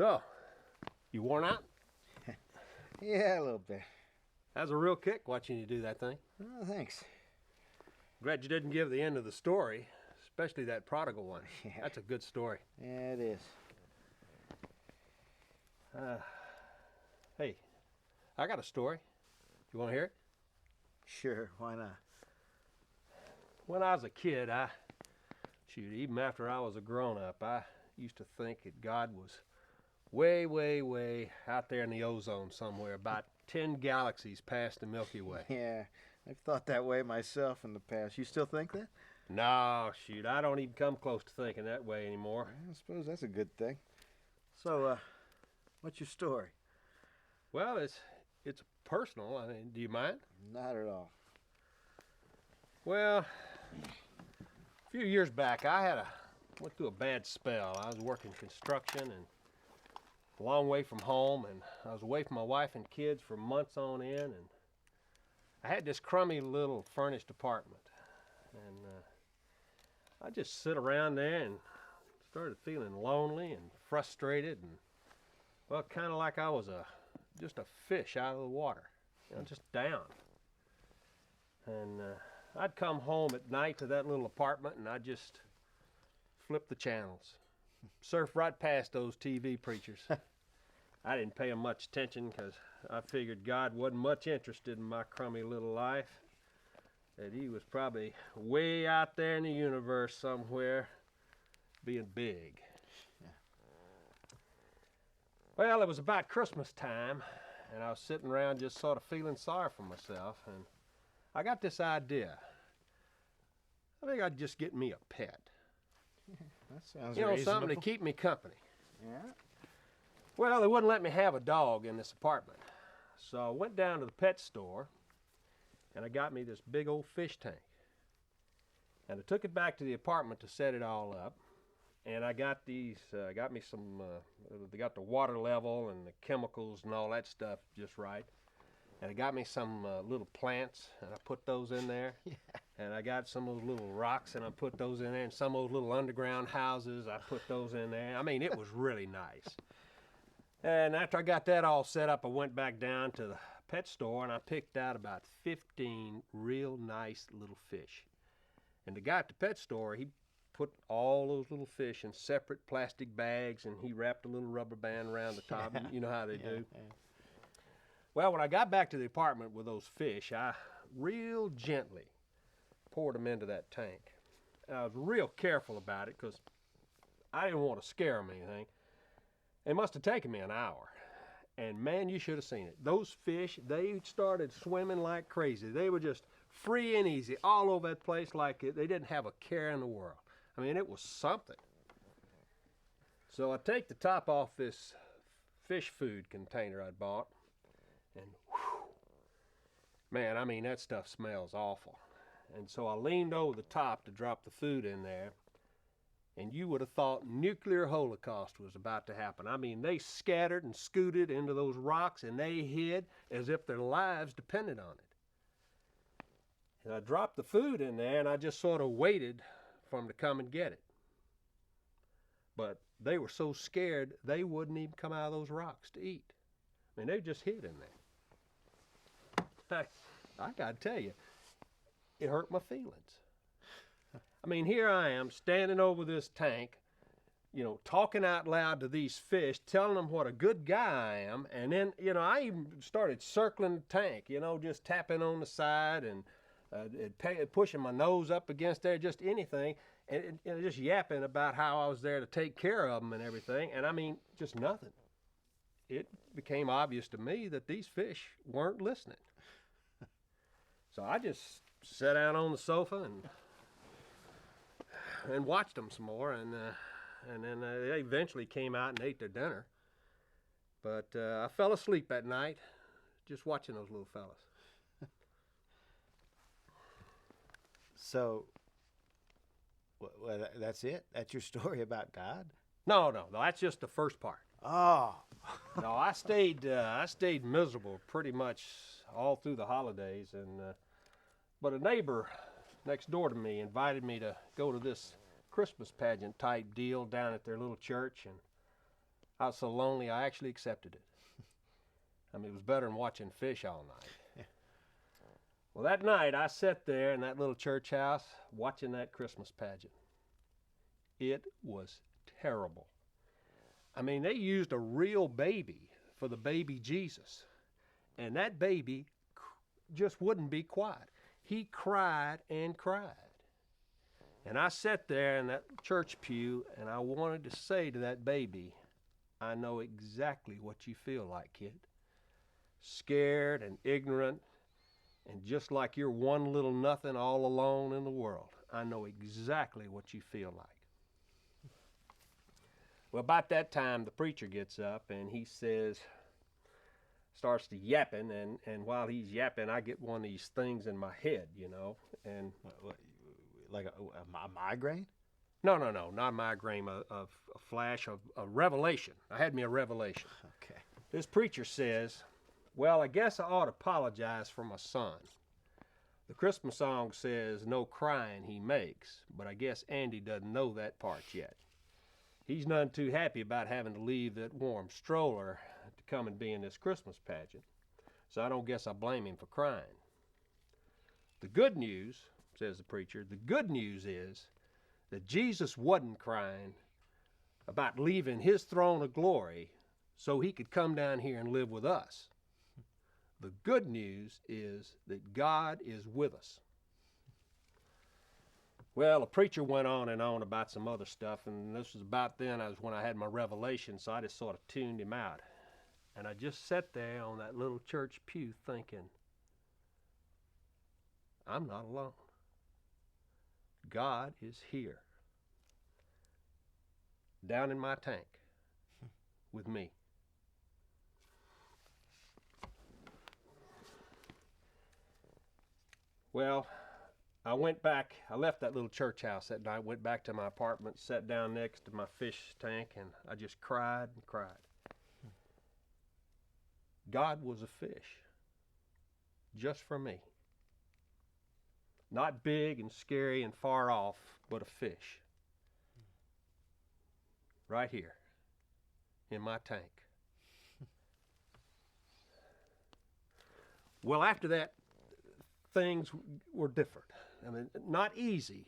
So, you worn out? Yeah, a little bit. That was a real kick watching you do that thing. Oh, thanks. Glad you didn't give the end of the story, especially that prodigal one. Yeah. That's a good story. Yeah, it is. Hey, I got a story. You want to hear it? Sure, why not? When I was a kid, even after I was a grown-up, I used to think that God was way, way, way out there in the ozone somewhere, about 10 galaxies past the Milky Way. Yeah, I've thought that way myself in the past. You still think that? No, shoot, I don't even come close to thinking that way anymore. I suppose that's a good thing. So, what's your story? Well, it's personal. I mean, do you mind? Not at all. Well, a few years back, went through a bad spell. I was working construction and a long way from home, and I was away from my wife and kids for months on end, and I had this crummy little furnished apartment, and I just sit around there and started feeling lonely and frustrated, and well, kind of like I was just a fish out of the water, just down. And I'd come home at night to that little apartment, and I'd just flip the channels, surf right past those TV preachers. I didn't pay them much attention because I figured God wasn't much interested in my crummy little life, that he was probably way out there in the universe somewhere being big. Yeah. Well, it was about Christmas time, and I was sitting around just sort of feeling sorry for myself, and I got this idea. I think I'd just get me a pet. That sounds You know, reasonable. something to keep me company. Yeah? Well, they wouldn't let me have a dog in this apartment. So I went down to the pet store, and I got me this big old fish tank. And I took it back to the apartment to set it all up. And I got they got the water level and the chemicals and all that stuff just right. And I got me some little plants, and I put those in there. Yeah. And I got some of those little rocks, and I put those in there. And some of those little underground houses, I put those in there. I mean, it was really nice. And after I got that all set up, I went back down to the pet store, and I picked out about 15 real nice little fish. And the guy at the pet store, he put all those little fish in separate plastic bags, and he wrapped a little rubber band around the top. Yeah. You know how they do. Yeah. Well, when I got back to the apartment with those fish, I real gently poured them into that tank. And I was real careful about it because I didn't want to scare them or anything. It must have taken me an hour. And man, you should have seen it. Those fish, they started swimming like crazy. They were just free and easy all over that place like they didn't have a care in the world. I mean, it was something. So I take the top off this fish food container I bought, and whew, man, I mean, that stuff smells awful. And so I leaned over the top to drop the food in there, and you would have thought nuclear holocaust was about to happen. I mean, they scattered and scooted into those rocks, and they hid as if their lives depended on it. And I dropped the food in there, and I just sort of waited for them to come and get it. But they were so scared, they wouldn't even come out of those rocks to eat. I mean, they just hid in there. I gotta tell you, it hurt my feelings. I mean, here I am standing over this tank, you know, talking out loud to these fish, telling them what a good guy I am. And then, you know, I even started circling the tank, you know, just tapping on the side and pushing my nose up against there, just anything. And just yapping about how I was there to take care of them and everything. And I mean, just nothing. It became obvious to me that these fish weren't listening. So I just sat down on the sofa and watched them some more, and then they eventually came out and ate their dinner. But I fell asleep that night just watching those little fellas. So, well, that's it? That's your story about God? No, that's just the first part. Oh. No, I stayed miserable pretty much all through the holidays, and but a neighbor next door to me invited me to go to this Christmas pageant type deal down at their little church, and I was so lonely I actually accepted it. I mean, it was better than watching fish all night. Well, that night I sat there in that little church house watching that Christmas pageant. It was terrible. I mean, they used a real baby for the baby Jesus, and that baby just wouldn't be quiet. He cried and cried. And I sat there in that church pew, and I wanted to say to that baby, I know exactly what you feel like, kid. Scared and ignorant, and just like you're one little nothing all alone in the world. I know exactly what you feel like. Well, about that time, the preacher gets up and he says, starts to yapping, and while he's yapping, I get one of these things in my head, you know, and Like a migraine? no, not a migraine, a flash of a revelation. I had me a revelation. Okay. This preacher says, well, I guess I ought to apologize for my son. The Christmas song says, no crying he makes, but I guess Andy doesn't know that part yet. He's none too happy about having to leave that warm stroller to come and be in this Christmas pageant, so I don't guess I blame him for crying. The good news, says the preacher, the good news is that Jesus wasn't crying about leaving his throne of glory so he could come down here and live with us. The good news is that God is with us. Well, the preacher went on and on about some other stuff, and this was about then when I had my revelation, so I just sort of tuned him out. And I just sat there on that little church pew thinking, I'm not alone. God is here, down in my tank, with me. Well, I went back, I left that little church house that night, went back to my apartment, sat down next to my fish tank, and I just cried and cried. God was a fish, just for me. Not big and scary and far off, but a fish. Right here, in my tank. Well, after that, things were different. I mean, not easy,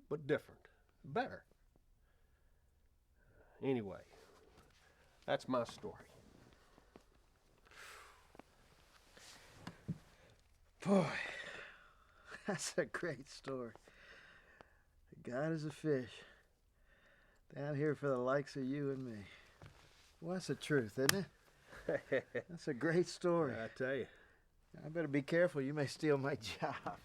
but different. Better. Anyway, that's my story. Boy, that's a great story. God is a fish. Down here for the likes of you and me. Well, that's the truth, isn't it? That's a great story. I tell you. I better be careful. You may steal my job.